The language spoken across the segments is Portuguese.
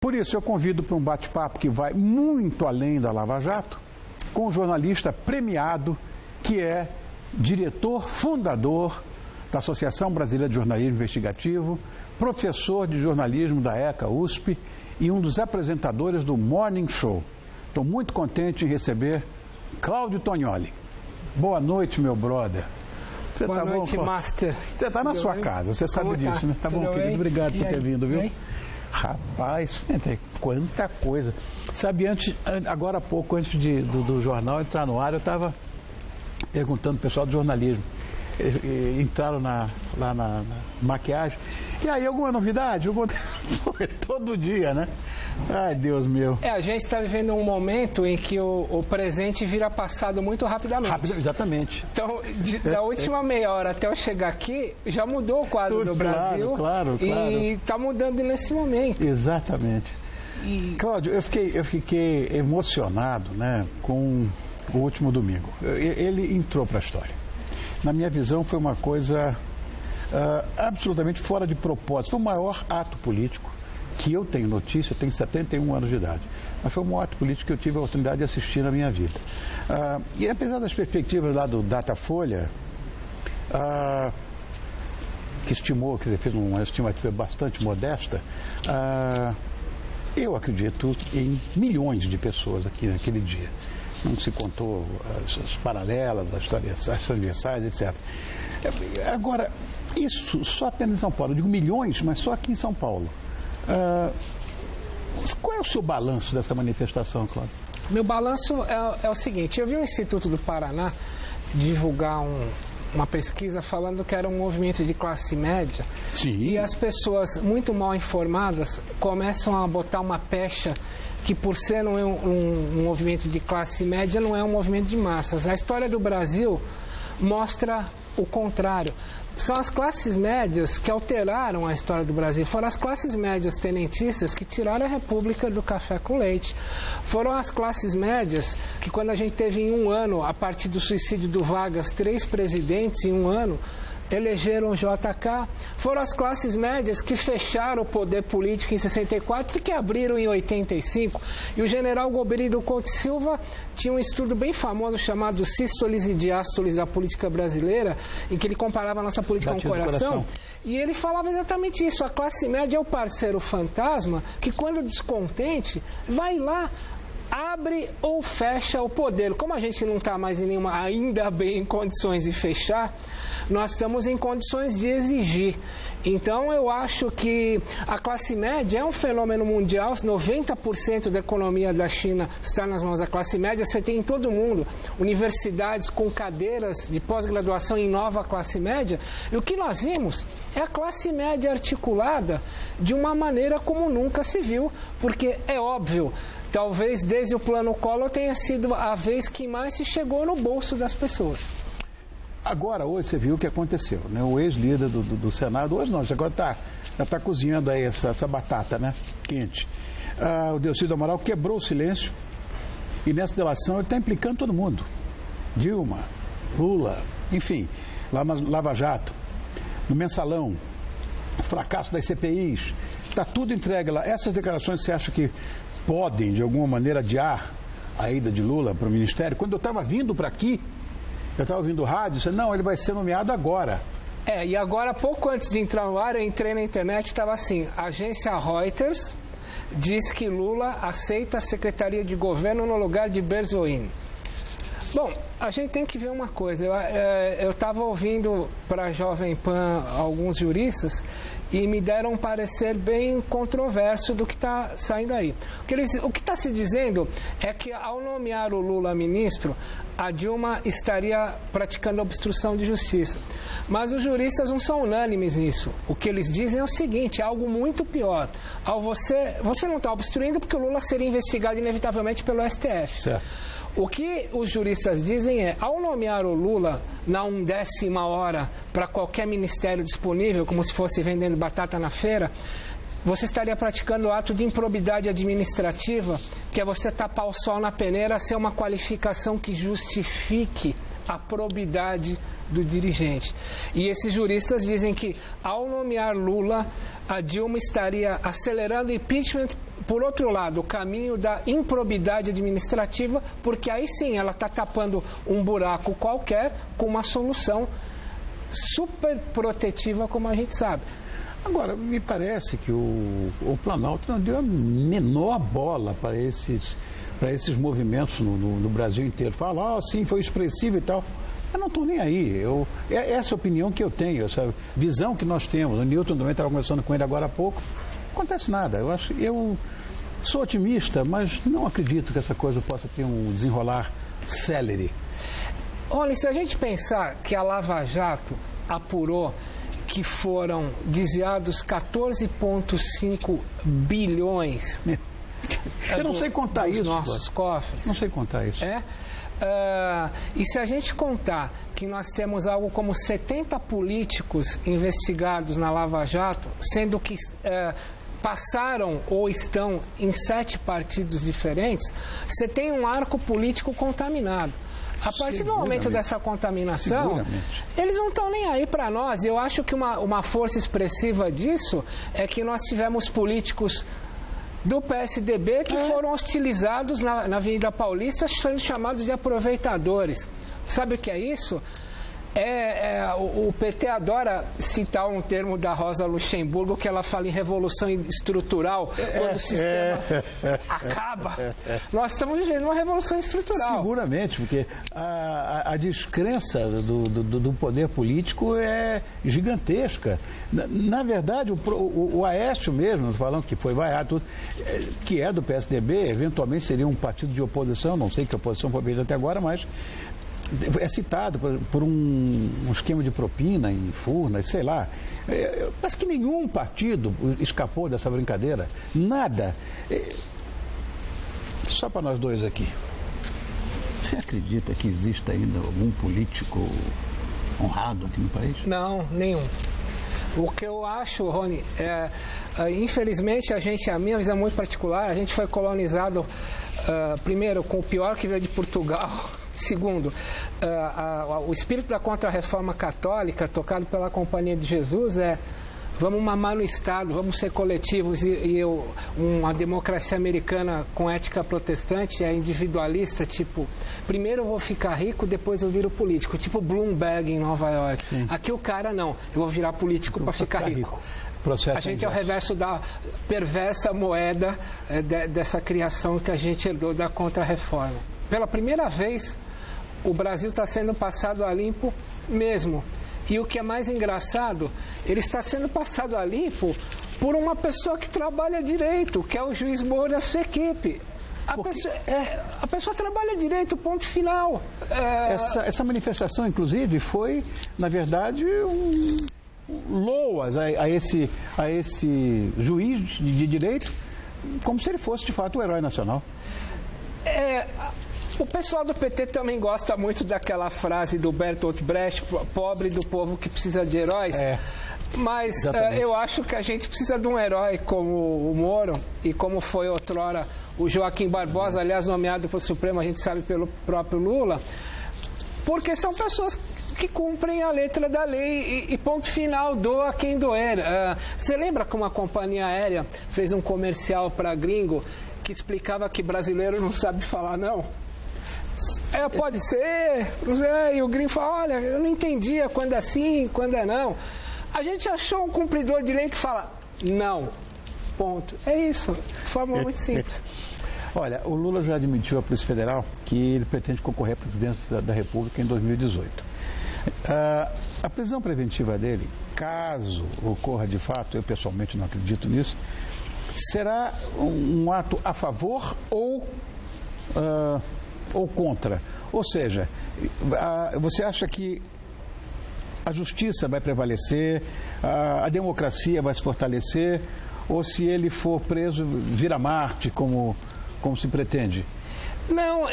Por isso, eu convido para um bate-papo que vai muito além da Lava Jato, com um jornalista premiado, que é diretor fundador da Associação Brasileira de Jornalismo Investigativo, professor de jornalismo da ECA USP e um dos apresentadores do Morning Show. Estou muito contente em receber Cláudio Tognoli. Boa noite, meu brother. Boa noite, Master. Você está na sua casa, você sabe disso, né? Tá bom, querido? Obrigado por ter vindo, viu? Rapaz, quanta coisa. Sabe, agora há pouco, antes do jornal entrar no ar, eu estava perguntando ao pessoal do jornalismo. Entraram lá na maquiagem. E aí, alguma novidade? Todo dia, né? Ai, Deus meu. A gente está vivendo um momento em que o presente vira passado muito rapidamente. Exatamente. Então, da última meia hora até eu chegar aqui, já mudou o quadro do Brasil. Claro. E está mudando nesse momento. Exatamente. Cláudio, eu fiquei emocionado, né, com o último domingo. Ele entrou para a história. Na minha visão, foi uma coisa absolutamente fora de propósito. Foi o maior ato político que eu tenho notícia, eu tenho 71 anos de idade. Mas foi o maior ato político que eu tive a oportunidade de assistir na minha vida. E apesar das perspectivas lá do Datafolha, que estimou, quer dizer, fez uma estimativa bastante modesta, eu acredito em milhões de pessoas aqui naquele dia. Não se contou as paralelas, as transversais, etc. Agora, isso só apenas em São Paulo. Eu digo milhões, mas só aqui em São Paulo. Qual é o seu balanço dessa manifestação, Cláudio? Meu balanço é o seguinte: eu vi o Instituto do Paraná divulgar uma pesquisa falando que era um movimento de classe média. Sim. E as pessoas muito mal informadas começam a botar uma pecha que, por ser um movimento de classe média, não é um movimento de massas. A história do Brasil mostra o contrário. São as classes médias que alteraram a história do Brasil. Foram as classes médias tenentistas que tiraram a República do café com leite. Foram as classes médias que, quando a gente teve em um ano, a partir do suicídio do Vargas, 3 presidentes em um ano, elegeram o JK. Foram as classes médias que fecharam o poder político em 64 e que abriram em 85. E o general Goberido Couto Silva tinha um estudo bem famoso chamado Sístoles e Diástoles da Política Brasileira, em que ele comparava a nossa política com o coração. E ele falava exatamente isso: a classe média é o parceiro fantasma que, quando descontente, vai lá, abre ou fecha o poder. Como a gente não está mais em nenhuma, ainda bem, em condições de fechar, nós estamos em condições de exigir. Então, eu acho que a classe média é um fenômeno mundial. 90% da economia da China está nas mãos da classe média. Você tem em todo o mundo universidades com cadeiras de pós-graduação em nova classe média. E o que nós vimos é a classe média articulada de uma maneira como nunca se viu, porque é óbvio, talvez desde o plano Collor tenha sido a vez que mais se chegou no bolso das pessoas. Agora, hoje, você viu o que aconteceu, né? O ex-líder do Senado, hoje não, agora já está cozinhando aí essa batata, né? Quente. O Delcídio Amaral quebrou o silêncio e nessa delação ele está implicando todo mundo. Dilma, Lula, enfim, lá na Lava Jato, no Mensalão, o fracasso das CPIs, está tudo entregue lá. Essas declarações você acha que podem, de alguma maneira, adiar a ida de Lula para o Ministério? Quando eu estava vindo para aqui, eu estava ouvindo o rádio, disse, não, ele vai ser nomeado agora. E agora, pouco antes de entrar no ar, eu entrei na internet e estava assim: a agência Reuters diz que Lula aceita a Secretaria de Governo no lugar de Berzoini. Bom, a gente tem que ver uma coisa. Eu estava ouvindo para a Jovem Pan alguns juristas e me deram um parecer bem controverso do que está saindo aí. O que está se dizendo é que, ao nomear o Lula ministro, a Dilma estaria praticando obstrução de justiça. Mas os juristas não são unânimes nisso. O que eles dizem é o seguinte: é algo muito pior. Você não está obstruindo porque o Lula seria investigado inevitavelmente pelo STF. Certo. O que os juristas dizem é, ao nomear o Lula na 1ª hora para qualquer ministério disponível, como se fosse vendendo batata na feira, você estaria praticando o ato de improbidade administrativa, que é você tapar o sol na peneira sem uma qualificação que justifique a probidade do dirigente. E esses juristas dizem que, ao nomear Lula, a Dilma estaria acelerando o impeachment, por outro lado, o caminho da improbidade administrativa, porque aí sim ela está tapando um buraco qualquer com uma solução super protetiva, como a gente sabe. Agora, me parece que o Planalto não deu a menor bola para esses movimentos no Brasil inteiro. Fala, sim, foi expressivo e tal. Eu não estou nem aí. Essa é a opinião que eu tenho, essa visão que nós temos. O Newton também estava conversando com ele agora há pouco. Não acontece nada. Eu sou otimista, mas não acredito que essa coisa possa ter um desenrolar célere. Olha, se a gente pensar que a Lava Jato apurou que foram desviados 14,5 bilhões. Eu não sei contar isso. Nossos cofres. Não sei contar isso. E se a gente contar que nós temos algo como 70 políticos investigados na Lava Jato, sendo que passaram ou estão em 7 partidos diferentes, você tem um arco político contaminado. A partir do momento dessa contaminação, eles não estão nem aí para nós. Eu acho que uma força expressiva disso é que nós tivemos políticos do PSDB que foram hostilizados na Avenida Paulista, sendo chamados de aproveitadores. Sabe o que é isso? O PT adora citar um termo da Rosa Luxemburgo, que ela fala em revolução estrutural, quando o sistema acaba. Nós estamos vivendo uma revolução estrutural. Seguramente, porque a descrença do poder político é gigantesca. Na verdade, o Aécio mesmo, falando que foi vaiado, que é do PSDB, eventualmente seria um partido de oposição, não sei que oposição foi feita até agora, mas é citado por um esquema de propina em Furnas, sei lá. Parece que nenhum partido escapou dessa brincadeira. Nada. Só para nós dois aqui. Você acredita que exista ainda algum político honrado aqui no país? Não, nenhum. O que eu acho, Rony, infelizmente a minha visão muito particular, a gente foi colonizado primeiro com o pior que veio de Portugal. Segundo, o espírito da Contra-Reforma Católica, tocado pela Companhia de Jesus, vamos mamar no Estado, vamos ser coletivos, uma democracia americana com ética protestante é individualista, tipo, primeiro eu vou ficar rico, depois eu viro político, tipo Bloomberg em Nova York. Sim. Aqui o cara não, eu vou virar político para ficar rico. A gente é o reverso da perversa moeda dessa criação que a gente herdou da Contra-Reforma. Pela primeira vez, o Brasil está sendo passado a limpo mesmo. E o que é mais engraçado, ele está sendo passado a limpo por uma pessoa que trabalha direito, que é o juiz Moro e a sua equipe. A pessoa trabalha direito, ponto final. Essa manifestação, inclusive, foi, na verdade, loas a esse juiz de direito, como se ele fosse, de fato, o herói nacional. O pessoal do PT também gosta muito daquela frase do Bertolt Brecht, pobre do povo que precisa de heróis. Mas eu acho que a gente precisa de um herói como o Moro e como foi outrora o Joaquim Barbosa, aliás, nomeado pelo Supremo, a gente sabe, pelo próprio Lula, porque são pessoas que cumprem a letra da lei e ponto final, doa quem doer. Você lembra como a companhia aérea fez um comercial para gringo que explicava que brasileiro não sabe falar não? Pode ser, e o gringo fala, olha, eu não entendia quando é sim, quando é não. A gente achou um cumpridor de lei que fala não, ponto. É isso, de forma muito simples. Olha, o Lula já admitiu à Polícia Federal que ele pretende concorrer à presidência da República em 2018. A prisão preventiva dele, caso ocorra de fato, eu pessoalmente não acredito nisso, será um ato a favor ou contra? Ou seja, você acha que a justiça vai prevalecer, a democracia vai se fortalecer, ou se ele for preso, vira Marte, como se pretende? Não,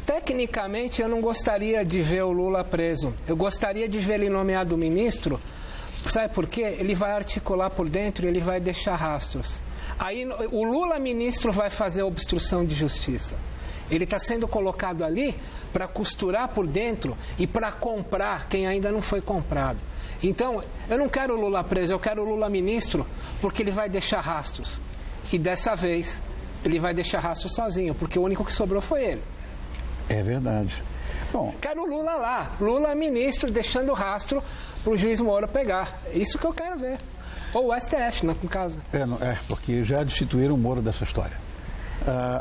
tecnicamente eu não gostaria de ver o Lula preso. Eu gostaria de ver ele nomeado ministro. Sabe por quê? Ele vai articular por dentro e ele vai deixar rastros. Aí o Lula ministro vai fazer obstrução de justiça. Ele está sendo colocado ali para costurar por dentro e para comprar quem ainda não foi comprado. Então, eu não quero o Lula preso, eu quero o Lula ministro, porque ele vai deixar rastros. E dessa vez, ele vai deixar rastros sozinho, porque o único que sobrou foi ele. É verdade. Bom, quero o Lula lá, Lula ministro, deixando rastro para o juiz Moro pegar. Isso que eu quero ver. Ou o STF, no caso. Porque já destituíram o Moro dessa história.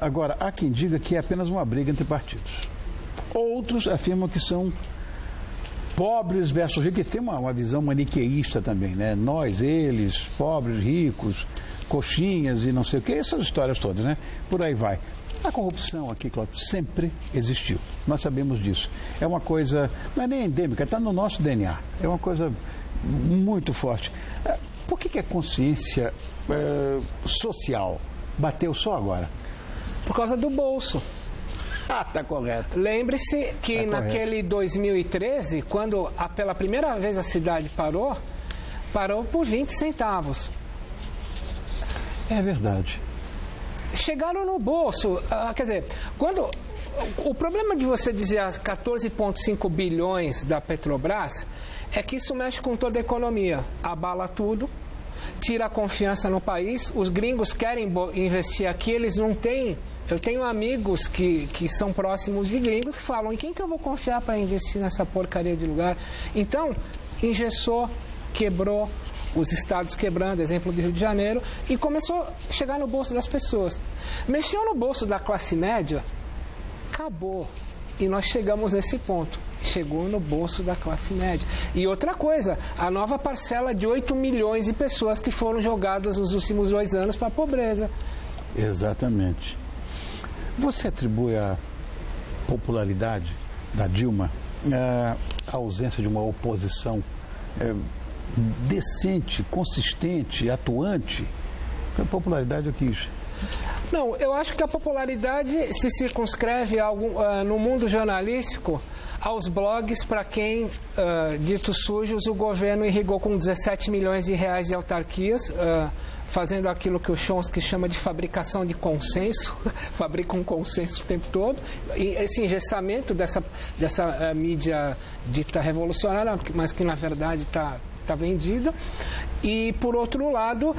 Agora, há quem diga que é apenas uma briga entre partidos. Outros afirmam que são pobres versus ricos, que tem uma visão maniqueísta também, né? Nós, eles, pobres, ricos, coxinhas e não sei o que, essas histórias todas, né? Por aí vai. A corrupção aqui, Cláudio, sempre existiu. Nós sabemos disso. É uma coisa, não é nem endêmica, está no nosso DNA. É uma coisa muito forte. Por que a consciência social bateu só agora? Por causa do bolso. Tá correto. Lembre-se que naquele 2013, quando pela primeira vez a cidade parou por 20 centavos. É verdade. Chegaram no bolso. Quer dizer, quando o problema de você dizer as 14,5 bilhões da Petrobras é que isso mexe com toda a economia. Abala tudo, tira a confiança no país. Os gringos querem investir aqui, eles não têm. Eu tenho amigos que são próximos de gringos que falam: em quem que eu vou confiar para investir nessa porcaria de lugar? Então, engessou, quebrou, os estados quebrando, exemplo do Rio de Janeiro, e começou a chegar no bolso das pessoas. Mexeu no bolso da classe média, acabou. E nós chegamos nesse ponto. Chegou no bolso da classe média. E outra coisa, a nova parcela de 8 milhões de pessoas que foram jogadas nos últimos 2 anos para a pobreza. Exatamente. Você atribui a popularidade da Dilma à ausência de uma oposição decente, consistente, atuante? A popularidade eu quis. Não, eu acho que a popularidade se circunscreve no mundo jornalístico aos blogs para quem, dito sujos, o governo irrigou com 17 milhões de reais de autarquias, fazendo aquilo que o Chomsky chama de fabricação de consenso, fabrica um consenso o tempo todo, e esse engessamento dessa mídia dita revolucionária, mas que na verdade está vendida. E, por outro lado,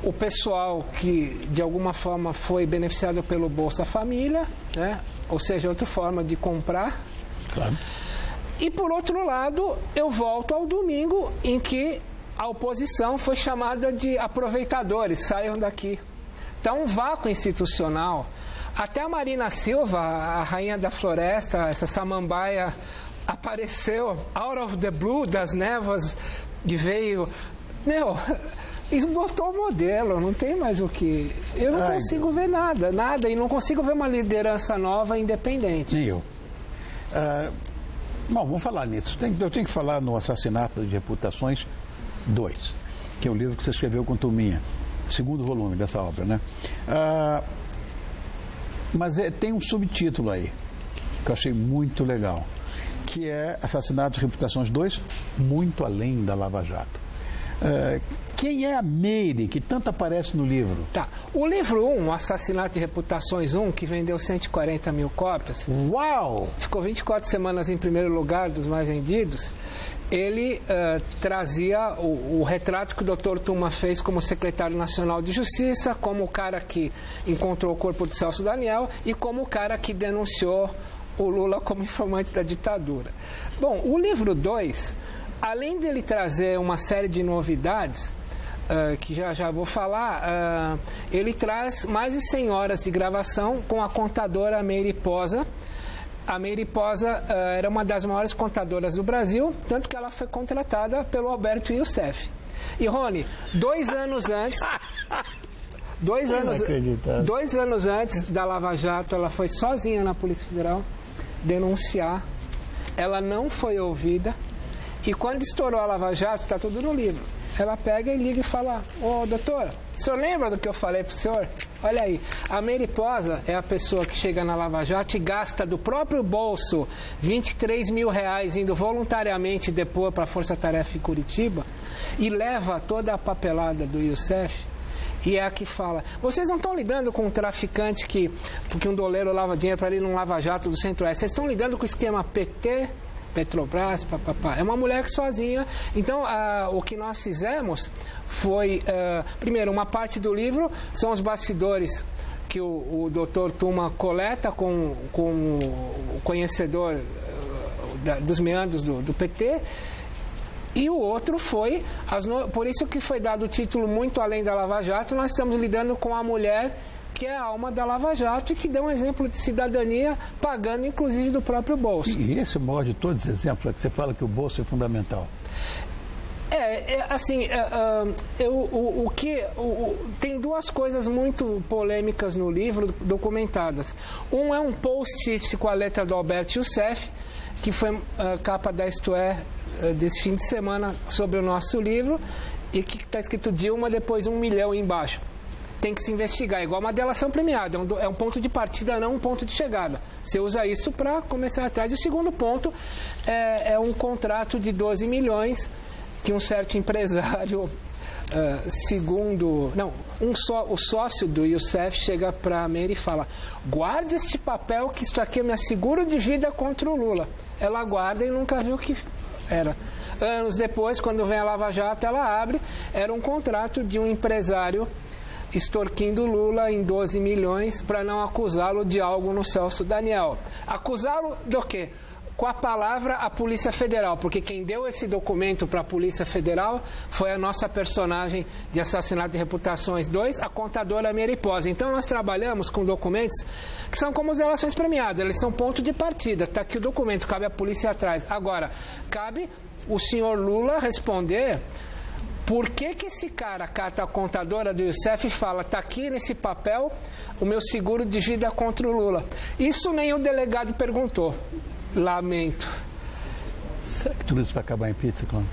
o pessoal que de alguma forma foi beneficiado pelo Bolsa Família, né? Ou seja, outra forma de comprar. Claro. E, por outro lado, eu volto ao domingo em que a oposição foi chamada de aproveitadores, saiam daqui. Então, um vácuo institucional. Até a Marina Silva, a rainha da floresta, essa samambaia, apareceu out of the blue, das névoas, de veio. Esgotou o modelo, não tem mais o que. Eu não consigo ver nada, e não consigo ver uma liderança nova independente. Nem eu. Bom, vamos falar nisso. Eu tenho que falar no Assassinato de Reputações 2, que é o livro que você escreveu com turminha, 2º volume dessa obra, né? Mas tem um subtítulo aí, que eu achei muito legal, que é Assassinato de Reputações 2, Muito Além da Lava Jato. Quem é a Meire, que tanto aparece no livro? Tá. O livro 1, Assassinato de Reputações 1, que vendeu 140 mil cópias. Uau! Ficou 24 semanas em primeiro lugar dos mais vendidos. Ele trazia o retrato que o Dr. Tuma fez como secretário nacional de Justiça, como o cara que encontrou o corpo de Celso Daniel e como o cara que denunciou o Lula como informante da ditadura. Bom, o livro 2, além dele trazer uma série de novidades, que já vou falar, ele traz mais de 100 horas de gravação com a contadora Meire Posa. A Meire Posa era uma das maiores contadoras do Brasil, tanto que ela foi contratada pelo Alberto Youssef. E, Rony, 2 anos antes... 2 anos antes da Lava Jato, ela foi sozinha na Polícia Federal denunciar. Ela não foi ouvida. E quando estourou a Lava Jato, está tudo no livro. Ela pega e liga e fala: ô, doutor, o senhor lembra do que eu falei para o senhor? Olha aí, a Meire Posa é a pessoa que chega na Lava Jato e gasta do próprio bolso 23 mil reais indo voluntariamente depor para a Força Tarefa em Curitiba e leva toda a papelada do Youssef e é a que fala: vocês não estão lidando com um traficante porque um doleiro lava dinheiro para ele num lava-jato do Centro-Oeste, vocês estão lidando com o esquema PT, Petrobras, papapá. É uma mulher que sozinha. Então, o que nós fizemos foi, primeiro, uma parte do livro são os bastidores que o Dr. Tuma coleta com o conhecedor dos meandros do PT, e o outro foi, por isso que foi dado o título Muito Além da Lava Jato. Nós estamos lidando com a mulher que é a alma da Lava Jato e que deu um exemplo de cidadania, pagando inclusive do próprio bolso. E esse é o maior de todos os exemplos, é que você fala que o bolso é fundamental. Tem duas coisas muito polêmicas no livro, documentadas. Um é um post-it com a letra do Albert Youssef, que foi capa da Isto É desse fim de semana, sobre o nosso livro, e que está escrito Dilma, depois 1 milhão embaixo. Tem que se investigar, igual uma delação premiada, é um ponto de partida, não um ponto de chegada. Você usa isso para começar atrás. E o segundo ponto é um contrato de 12 milhões que um certo empresário, o sócio do Youssef chega para a Meire e fala: guarde este papel, que isso aqui eu me asseguro de vida contra o Lula. Ela guarda e nunca viu o que era. Anos depois, quando vem a Lava Jato, ela abre, era um contrato de um empresário extorquindo o Lula em 12 milhões para não acusá-lo de algo no Celso Daniel. Acusá-lo do quê? Com a palavra a Polícia Federal, porque quem deu esse documento para a Polícia Federal foi a nossa personagem de Assassinato de Reputações 2, a contadora Meire Pós. Então nós trabalhamos com documentos que são como as delações premiadas, eles são ponto de partida. Está aqui o documento, cabe a polícia atrás. Agora, cabe o senhor Lula responder por que esse cara cata a contadora do Youssef e fala: está aqui nesse papel o meu seguro de vida contra o Lula. Isso nem o delegado perguntou. Lamento. Será que tudo isso vai acabar em pizza, Cláudio?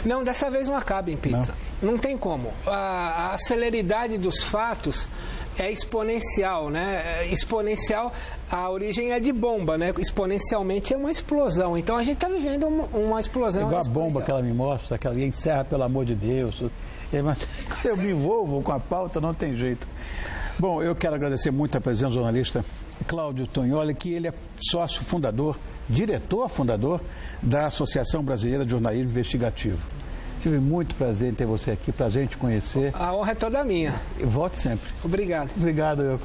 Não, dessa vez não acaba em pizza. Não tem como. A celeridade dos fatos é exponencial, né? Exponencial, a origem é de bomba, né? Exponencialmente é uma explosão. Então a gente está vivendo uma explosão. Igual a bomba que ela me mostra, que ela encerra, pelo amor de Deus. Mas quando eu me envolvo com a pauta, não tem jeito. Bom, eu quero agradecer muito a presença do jornalista Cláudio Tognoli, que ele é sócio fundador, diretor fundador da Associação Brasileira de Jornalismo Investigativo. Tive muito prazer em ter você aqui, prazer em te conhecer. A honra é toda minha. Volte sempre. Obrigado. Obrigado, Cláudio.